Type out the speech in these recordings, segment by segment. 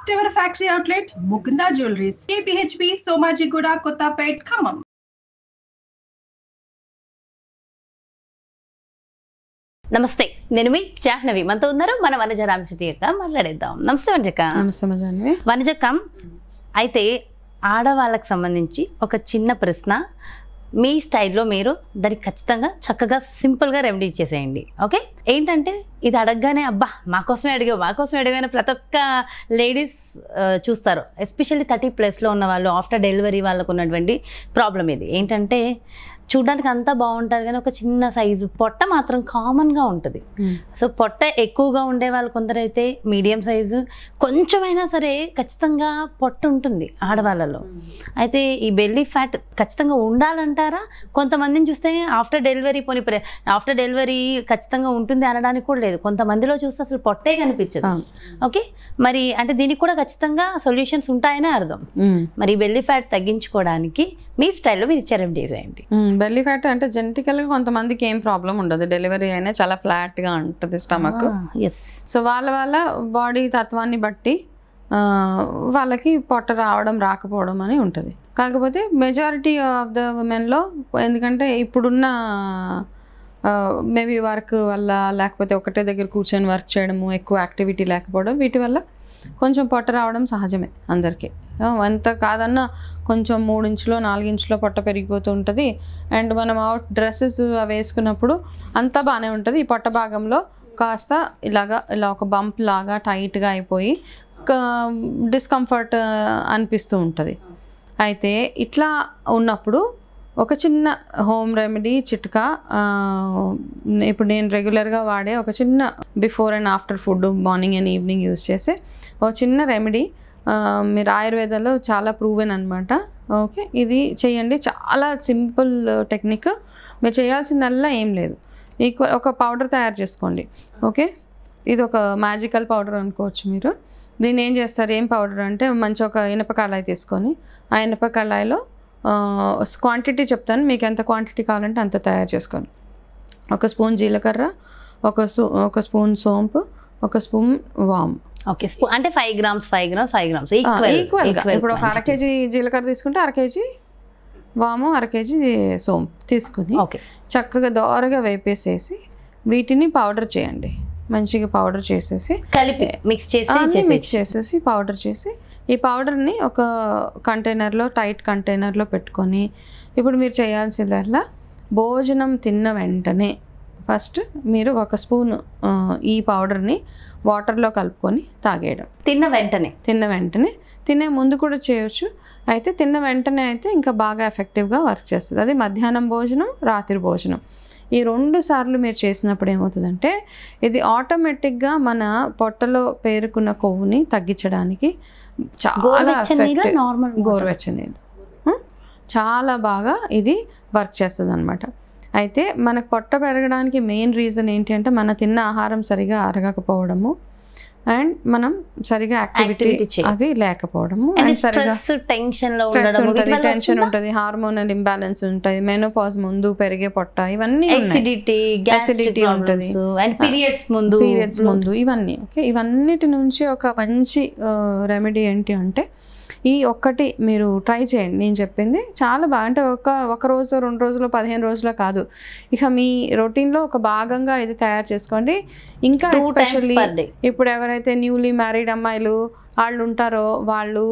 First ever factory outlet Mukunda jewelleries, KPHP, Somajiguda, Kothapet, Khammam. నమస్తే, నేను మీ జాహ్నవి. మనతో ఉన్నారు మన వనజ రామశెట్టి అక్క. మాట్లాడేద్దాం. నమస్తే వనజక్క. నమస్తే వనజక్క, అయితే ఆడవాళ్ళకి సంబంధించి ఒక చిన్న ప్రశ్న. మీ స్టైల్లో మీరు దానికి ఖచ్చితంగా చక్కగా సింపుల్గా రెమెడీ చేసేయండి. ఓకే, ఏంటంటే ఇది అడగగానే అబ్బా మాకోసమే అడిగాను ప్రతి ఒక్క లేడీస్ చూస్తారు. ఎస్పెషల్లీ 30+ ఉన్న వాళ్ళు, ఆఫ్టర్ డెలివరీ వాళ్ళకు ఉన్నటువంటి ప్రాబ్లం ఇది. ఏంటంటే చూడడానికి అంతా బాగుంటుంది కానీ ఒక చిన్న సైజు పొట్ట మాత్రం కామన్గా ఉంటుంది. సో పొట్ట ఎక్కువగా ఉండే వాళ్ళు కొందరైతే మీడియం సైజు, కొంచెమైనా సరే ఖచ్చితంగా పొట్ట ఉంటుంది ఆడవాళ్ళలో. అయితే ఈ బెల్లీ ఫ్యాట్ ఖచ్చితంగా ఉండాలంటారా? కొంతమందిని చూస్తే ఆఫ్టర్ డెలివరీ ఖచ్చితంగా ఉంటుంది అనడానికి కూడా లేదు. కొంతమందిలో చూస్తే అసలు పొట్టే కనిపించదు. ఓకే, మరి అంటే దీనికి కూడా ఖచ్చితంగా సొల్యూషన్స్ ఉంటాయనే అర్థం. మరి బెల్లీ ఫ్యాట్ తగ్గించుకోవడానికి మీ స్టైల్లో మీరు ఇచ్చే రెమెడీస్ ఏంటి? బెల్లీ ఫ్యాట్ అంటే జెనెటికల్గా కొంతమందికి ఏం ప్రాబ్లం ఉండదు. డెలివరీ అయినా చాలా ఫ్లాట్గా ఉంటుంది స్టమక్. సో వాళ్ళ బాడీ తత్వాన్ని బట్టి వాళ్ళకి పొట్ట రావడం రాకపోవడం అని ఉంటుంది. కాకపోతే మెజారిటీ ఆఫ్ ద ఉమెన్లో, ఎందుకంటే ఇప్పుడున్న మేబీ వర్క్ వల్ల, లేకపోతే ఒకటే దగ్గర కూర్చొని వర్క్ చేయడము, ఎక్కువ యాక్టివిటీ లేకపోవడం, వీటి వల్ల కొంచెం పొట్ట రావడం సహజమే అందరికీ. ఎంత కాదన్నా కొంచెం 3 ఇంచులో 4 ఇంచులో పొట్ట పెరిగిపోతూ ఉంటుంది. అండ్ మనం అవుట్ డ్రెస్సెస్ అవి వేసుకున్నప్పుడు అంతా బాగానే ఉంటుంది. ఈ పొట్ట భాగంలో కాస్త ఇలా ఒక బంప్ లాగా టైట్గా అయిపోయి డిస్కంఫర్ట్ అనిపిస్తూ ఉంటుంది. అయితే ఇట్లా ఉన్నప్పుడు ఒక చిన్న హోమ్ రెమెడీ చిట్కా, ఇప్పుడు నేను రెగ్యులర్గా వాడే ఒక చిన్న before and after food, morning and evening use చేసే ఒక చిన్న రెమెడీ మీరు ఆయుర్వేదంలో చాలా ప్రూవెన్ అనమాట. ఓకే, ఇది చేయండి. చాలా సింపుల్ టెక్నిక్. మీరు చేయాల్సిందల్లా ఏం లేదు, ఒక పౌడర్ తయారు చేసుకోండి. ఓకే, ఇది ఒక మ్యాజికల్ పౌడర్ అనుకోవచ్చు మీరు. దీన్ని ఏం చేస్తారు, ఏం పౌడర్ అంటే మంచి ఒక ఇనప కళాయి తీసుకొని, ఆ ఇనప కళాయిలో క్వాంటిటీ చెప్తాను, మీకు ఎంత క్వాంటిటీ కావాలంటే అంత తయారు చేసుకోండి. 1 స్పూన్ జీలకర్ర, ఒక స్పూన్ సోంపు, 1 స్పూన్ వామ్. ఓకే, అంటే 5 గ్రామ్స్ ఈక్వల్గా. ఇప్పుడు ఒక 1/2 కేజీ జీలకర్ర తీసుకుంటే 1/2 కేజీ వాము, 1/2 కేజీ సోంపు తీసుకుని చక్కగా దోరగా వేపేసేసి వీటిని పౌడర్ చేయండి. మంచిగా పౌడర్ చేసేసి కలిపి మిక్స్ చేసేసి పౌడర్ చేసి, ఈ పౌడర్ని ఒక కంటైనర్లో, టైట్ కంటైనర్లో పెట్టుకొని, ఇప్పుడు మీరు చేయాల్సిందల్లా భోజనం తిన్న వెంటనే ఫస్ట్ మీరు 1 స్పూన్ ఈ పౌడర్ని వాటర్లో కలుపుకొని తాగేయడం. తిన్న వెంటనే తినే ముందు కూడా చేయొచ్చు. అయితే తిన్న వెంటనే అయితే ఇంకా బాగా ఎఫెక్టివ్గా వర్క్ చేస్తుంది. అది మధ్యాహ్నం భోజనం, రాత్రి భోజనం, ఈ 2 సార్లు మీరు చేసినప్పుడు ఏమవుతుందంటే ఇది ఆటోమేటిక్గా మన పొట్టలో పేరుకున్న కొవ్వుని తగ్గించడానికి చాలా గోరువెచ్చని నీళ్ళు చాలా బాగా ఇది వర్క్ చేస్తుంది అనమాట. అయితే మనకు పొట్ట పెరగడానికి మెయిన్ రీజన్ ఏంటి అంటే మన తిన్న ఆహారం సరిగా అరగకపోవడము, అండ్ మనం సరిగా యాక్టివిటీ అవి లేకపోవడము, టెన్షన్ ఉంటుంది, హార్మోనల్ ఇంబ్యాలెన్స్ ఉంటుంది, మెనోపాజ్ ముందు పెరిగే పొట్ట, ఇవన్నీ యాసిడిటీ ఉంటుంది, పీరియడ్స్ ముందు ఇవన్నీ. ఓకే, ఇవన్నిటి నుంచి ఒక మంచి రెమెడీ ఏంటి అంటే ఈ ఒక్కటి మీరు ట్రై చేయండి. నేను చెప్పింది చాలా బాగా, అంటే ఒక రోజు 2 రోజులు 15 రోజులు కాదు, ఇక మీ రొటీన్లో ఒక భాగంగా ఇది తయారు చేసుకోండి. ఇంకా ఎస్పెషల్లీ ఇప్పుడు ఎవరైతే న్యూలీ మ్యారీడ్ అమ్మాయిలు వాళ్ళు ఉంటారో వాళ్ళు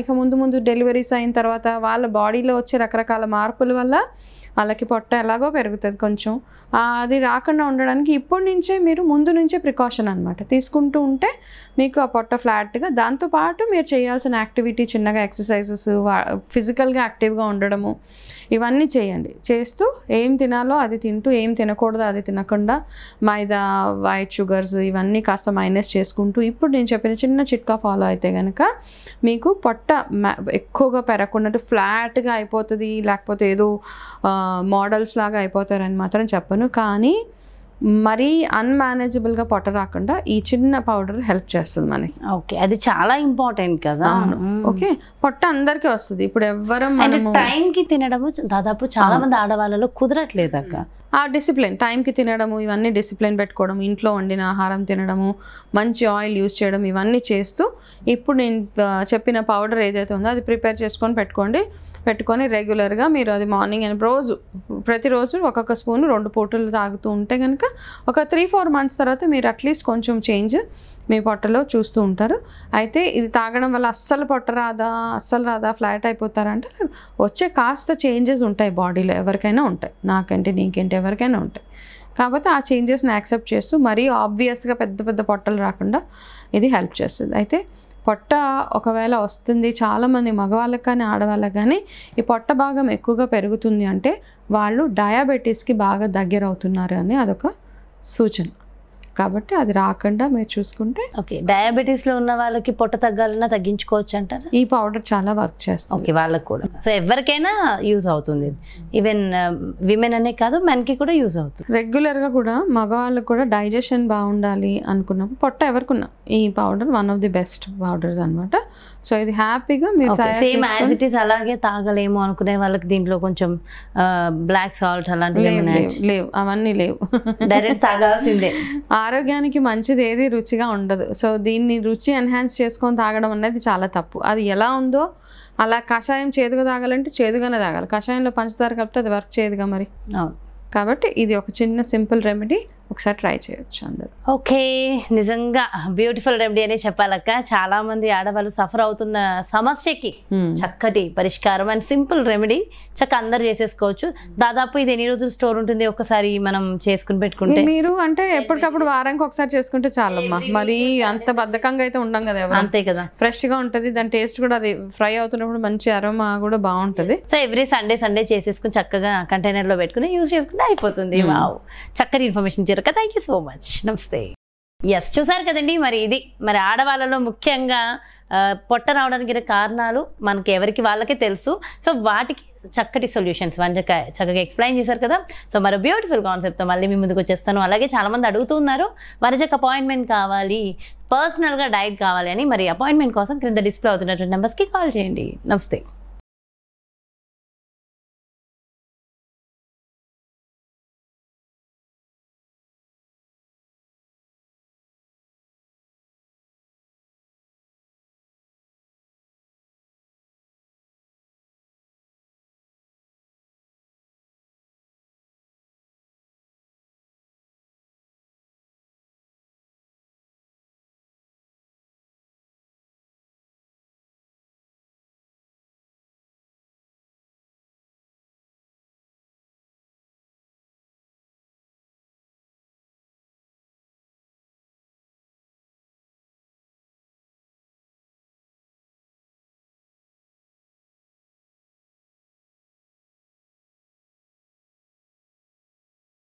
ఇక ముందు డెలివరీస్ అయిన తర్వాత వాళ్ళ బాడీలో వచ్చే రకరకాల మార్పుల వల్ల వాళ్ళకి పొట్ట ఎలాగో పెరుగుతుంది. కొంచెం అది రాకుండా ఉండడానికి ఇప్పటి నుంచే మీరు ముందు నుంచే ప్రికాషన్ అనమాట తీసుకుంటూ ఉంటే మీకు ఆ పొట్ట ఫ్లాట్గా, దాంతోపాటు మీరు చేయాల్సిన యాక్టివిటీ చిన్నగా ఎక్సర్సైజెస్, ఫిజికల్గా యాక్టివ్గా ఉండడము, ఇవన్నీ చేయండి. చేస్తూ ఏం తినాలో అది తింటూ, ఏం తినకూడదో అది తినకుండా, మైదా, వైట్ షుగర్స్ ఇవన్నీ కాస్త మైనస్ చేసుకుంటూ ఇప్పుడు నేను చెప్పిన చిన్న చిట్కా ఫాలో అయితే కనుక మీకు పొట్ట ఎక్కువగా పెరగకుండా ఫ్లాట్గా అయిపోతుంది, లేకపోతే ఏదో మోడల్స్ లాగా అయిపోతారని మాత్రం చెప్పను. కానీ మరీ అన్మేనేజబుల్గా పొట్ట రాకుండా ఈ చిన్న పౌడర్ హెల్ప్ చేస్తుంది మనకి. ఓకే, అది చాలా ఇంపార్టెంట్ కదా. ఓకే, పొట్ట అందరికీ వస్తుంది. ఇప్పుడు ఎవరు టైంకి తినడము దాదాపు చాలా మంది ఆడవాళ్ళలో కుదరట్లేదు అక్క. ఆ డిసిప్లిన్, టైంకి తినడము, ఇవన్నీ డిసిప్లిన్ పెట్టుకోవడం, ఇంట్లో వండిన ఆహారం తినడము, మంచి ఆయిల్ యూస్ చేయడం, ఇవన్నీ చేస్తూ ఇప్పుడు నేను చెప్పిన పౌడర్ ఏదైతే ఉందో అది ప్రిపేర్ చేసుకొని పెట్టుకొని రెగ్యులర్గా మీరు అది మార్నింగ్ అండ్ ప్రతిరోజు ఒక్కొక్క స్పూన్ 2 పూటలు తాగుతూ ఉంటే కనుక ఒక 3-4 months తర్వాత మీరు అట్లీస్ట్ కొంచెం చేంజ్ మీ పొట్టలో చూస్తూ ఉంటారు. అయితే ఇది తాగడం వల్ల అస్సలు పొట్ట రాదా ఫ్లాట్ అయిపోతారంటే వచ్చే కాస్త చేంజెస్ ఉంటాయి బాడీలో, ఎవరికైనా ఉంటాయి, నాకంటే నీకేంటి ఎవరికైనా ఉంటాయి. కాకపోతే ఆ చేంజెస్ని యాక్సెప్ట్ చేస్తూ మరీ ఆబ్వియస్గా పెద్ద పొట్టలు రాకుండా ఇది హెల్ప్ చేస్తుంది. అయితే పొట్ట ఒకవేళ వస్తుంది, చాలామంది మగవాళ్ళకి కానీ ఆడవాళ్ళకి కానీ ఈ పొట్ట భాగం ఎక్కువగా పెరుగుతుంది అంటే వాళ్ళు డయాబెటీస్కి బాగా దగ్గర అవుతున్నారు అని అదొక సూచన. కాబట్టి అది రాకుండా మీరు చూసుకుంటే. ఓకే, డయాబెటీస్లో ఉన్న వాళ్ళకి పొట్ట తగ్గాలన్నా తగ్గించుకోవచ్చు అంటారా? ఈ పౌడర్ చాలా వర్క్ చేస్తుంది. ఓకే, వాళ్ళకి కూడా. సో ఎవరికైనా యూజ్ అవుతుంది, ఈవెన్ విమెన్ అనే కాదు మెన్కి కూడా యూజ్ అవుతుంది. రెగ్యులర్గా కూడా మగవాళ్ళకి కూడా డైజెషన్ బాగుండాలి అనుకున్నప్పుడు పొట్ట ఎవరికున్నా ఈ powder one of the best powders అనమాట. సో ఇది హ్యాపీగా మీరు సేమ్ యాజ్ ఇట్ ఈస్ అలాగే తాగలేము అనుకునే వాళ్ళకి దీంట్లో కొంచెం బ్లాక్ సాల్ట్ అలాంటివి లేవు, అవన్నీ లేవు, డైరెక్ట్ తాగాల్సిందే. ఆరోగ్యానికి మంచిది ఏది రుచిగా ఉండదు. సో దీన్ని రుచి ఎన్హాన్స్ చేసుకొని తాగడం అనేది చాలా తప్పు. అది ఎలా ఉందో అలా కషాయం చేదుగా తాగాలంటే చేదుగానే తాగాలి. కషాయంలో పంచదార కలిపితే అది వర్క్ చేయదుగా మరి. కాబట్టి ఇది ఒక చిన్న సింపుల్ రెమెడీ, ఒకసారి ట్రై చేయొచ్చు అందరూ. ఓకే, నిజంగా బ్యూటిఫుల్ రెమెడీ అనే చెప్పాలక్క. చాలా మంది ఆడవాళ్ళు సఫర్ అవుతున్న సమస్యకి చక్కటి పరిష్కారం అండ్ సింపుల్ రెమెడీ అందరు చేసేసుకోవచ్చు. దాదాపు ఇది ఎన్ని రోజులు స్టోర్ ఉంటుంది ఒకసారి మనం చేసుకుని పెట్టుకుంటే? మీరు అంటే ఎప్పటికప్పుడు వారానికి ఒకసారి చేసుకుంటే చాలమ్మా. మరి అంత బద్ధకంగా అయితే ఉండం కదా ఎవరు. అంతే కదా, ఫ్రెష్ గా ఉంటది. దాని టేస్ట్ కూడా అది ఫ్రై అవుతున్నప్పుడు మంచి అరోమా కూడా బాగుంటది. సో ఎవ్రీ సండే చేసుకుని చక్కగా కంటైనర్ లో పెట్టుకుని యూజ్ చేసుకుంటే అయిపోతుంది. వావ్, చక్కటి ఇన్ఫర్మేషన్ ఇచ్చారు. Thank you so much. నమస్తే. ఎస్, చూసారు కదండి. మరి ఆడవాళ్ళలో ముఖ్యంగా పొట్ట రావడానికి కారణాలు మనకి ఎవరికి వాళ్ళకే తెలుసు. సో వాటికి చక్కటి సొల్యూషన్స్ వంజక చక్కగా ఎక్స్ప్లెయిన్ చేశారు కదా. సో మరో బ్యూటిఫుల్ కాన్సెప్ట్తో మళ్ళీ మీ ముందుకు వచ్చేస్తాను. అలాగే చాలామంది అడుగుతున్నారు వంజక అపాయింట్మెంట్ కావాలి, పర్సనల్గా డైట్ కావాలి అని. మరి అపాయింట్మెంట్ కోసం క్రింద డిస్ప్లే అవుతున్నటువంటి నెంబర్స్కి కాల్ చేయండి. నమస్తే.